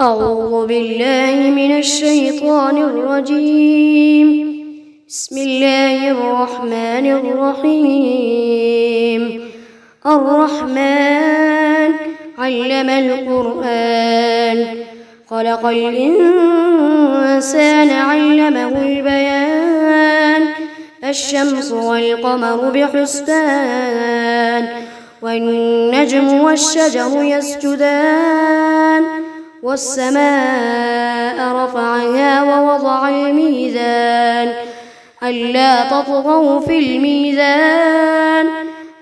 أعوذ بالله من الشيطان الرجيم. بسم الله الرحمن الرحيم. الرحمن علم القرآن، خلق الإنسان علمه البيان. الشمس والقمر بحسبان، والنجم والشجر يسجدان. والسماء رفعها ووضع الميزان، ألا تطغوا في الميزان،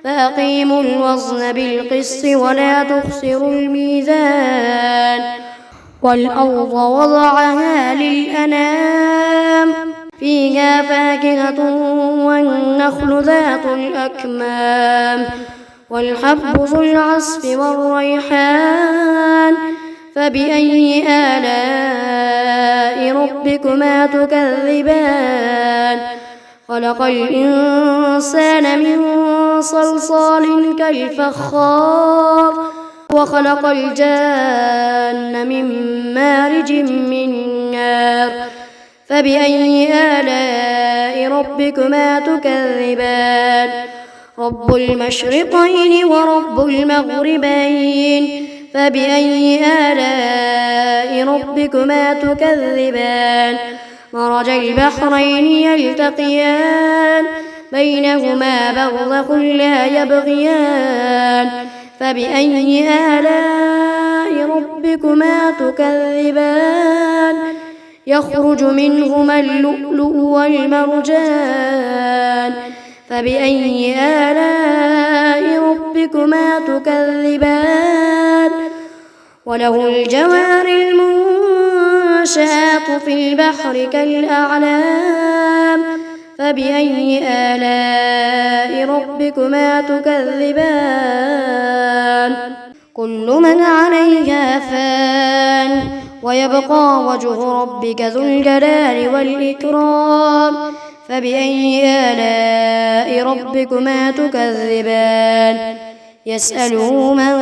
فأقيموا الوزن بالقسط ولا تخسروا الميزان. والأرض وضعها للأنام، فيها فاكهة والنخل ذات الأكمام، والحب ذو العصف والريحان. فبأي آلاء ربكما تكذبان؟ خلق الإنسان من صلصال كالفخار، وخلق الجان من مارج من نار. فبأي آلاء ربكما تكذبان؟ رب المشرقين ورب المغربين. فبأي آلاء ربكما تكذبان؟ مرج البحرين يلتقيان، بينهما برزخ لا يبغيان. فبأي آلاء ربكما تكذبان؟ يخرج منهما اللؤلؤ والمرجان. فبأي آلاء ربكما تكذبان؟ وله الجوار المنشآت في البحر كالأعلام. فبأي آلاء ربكما تكذبان؟ كل من عليها فان، ويبقى وجه ربك ذو الجلال والإكرام. فبأي آلاء ربكما تكذبان؟ يسأله من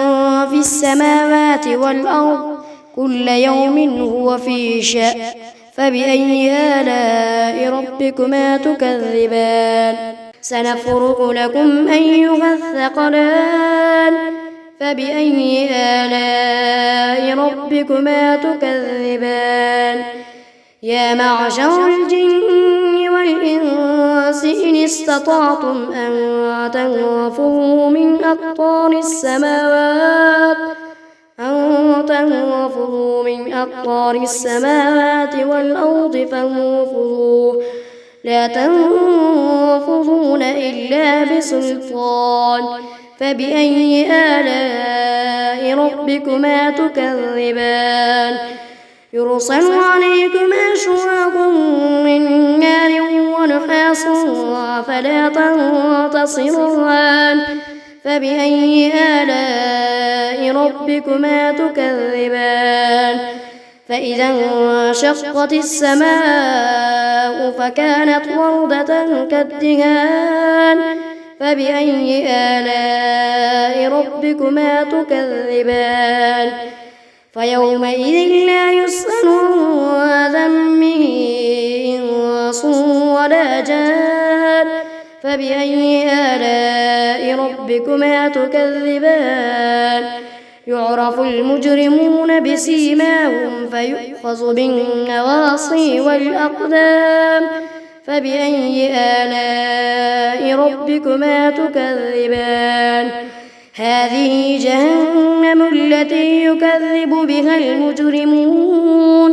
في السماوات والأرض، كل يوم هو في شأن. فبأي آلاء ربكما تكذبان؟ سنفرغ لكم أيها الثقلان. فبأي آلاء ربكما تكذبان؟ يا معشر الجن والإنس إن استطعتم أن تنفذوا من أقطار السماوات والأرض فانفذوا، لا تنفذون إلا بسلطان. فبأي آلاء ربكما تكذبان؟ يرسل عليكما شواظ من نار ونحاس فلا تنتصران. فبأي آلاء ربكما تكذبان؟ فإذا انشقت السماء فكانت وردة كالدهان. فبأي آلاء ربكما تكذبان؟ فيومئذ لا يسأل عن ذنبه إنس ولا جان. فبأي آلاء ربكما تكذبان؟ يعرف المجرمون بسيماهم فيؤخذ بالنواصي والأقدام. فبأي آلاء ربكما تكذبان؟ هذه جهنم التي يكذب بها المجرمون،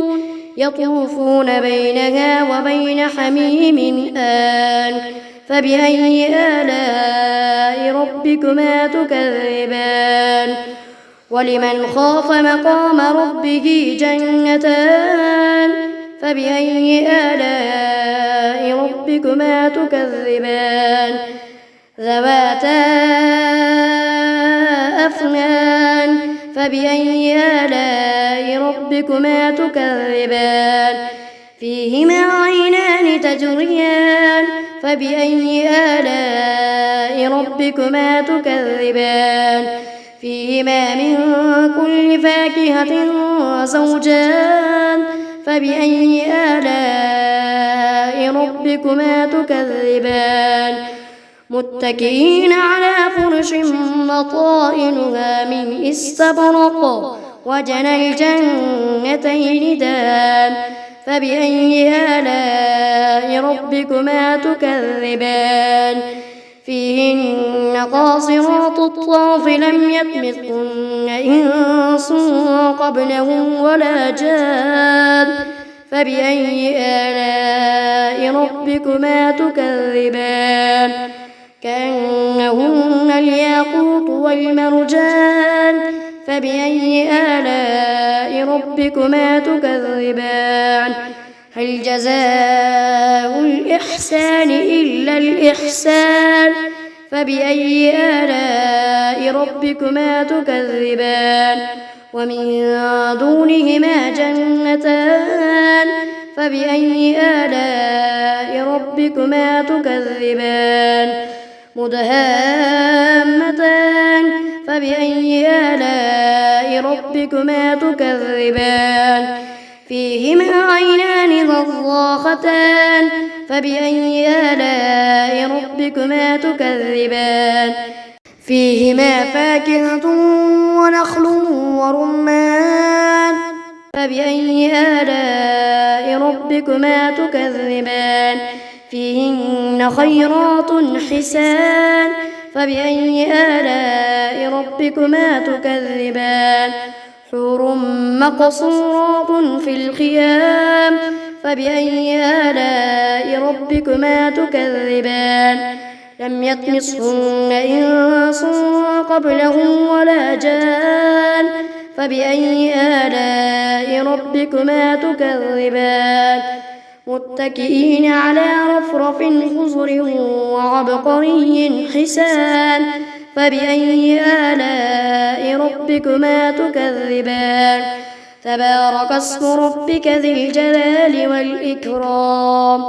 يطوفون بينها وبين حميم آن. فبأي آلاء ربكما تكذبان؟ ولمن خاف مقام ربه جنتان. فبأي آلاء ربكما تكذبان؟ ذواتا أفنان. فبأي آلاء ربكما تكذبان؟ فيهما عينان تجريان. فبأي آلاء ربكما تكذبان؟ فيهما من كل فاكهة زوجان فبأي آلاء ربكما تكذبان متكئين على فرش بطائنها من استبرق وجنى الجنتين دان فبأي آلاء ربكما تكذبان فيهن قاصرات الطرف لم يطمثهن إنس قبلهم ولا جان فبأي آلاء ربكما تكذبان كأنهن الياقوت والمرجان فبأي آلاء ربكما تكذبان هل جزاء الإحسان إلا الإحسان فبأي آلاء ربكما تكذبان ومن دونهما جنتان فبأي آلاء ربكما تكذبان مدهامتان فبأي آلاء ربكما تكذبان فيهما عينان نضاختان فبأي آلاء ربكما تكذبان فيهما فاكهة ونخل ورمان فبأي آلاء ربكما تكذبان فيهن خيرات حسان فبأي آلاء ربكما تكذبان حور مقصورات في الخيام فبأي آلاء ربكما تكذبان لم يطمثهن إنس قبلهم ولا جان فبأي آلاء ربكما تكذبان متكئين على رفرف خضر وعبقري حسان فبأي آلاء ربكما تكذبان تبارك اسم ربك ذي الجلال والإكرام.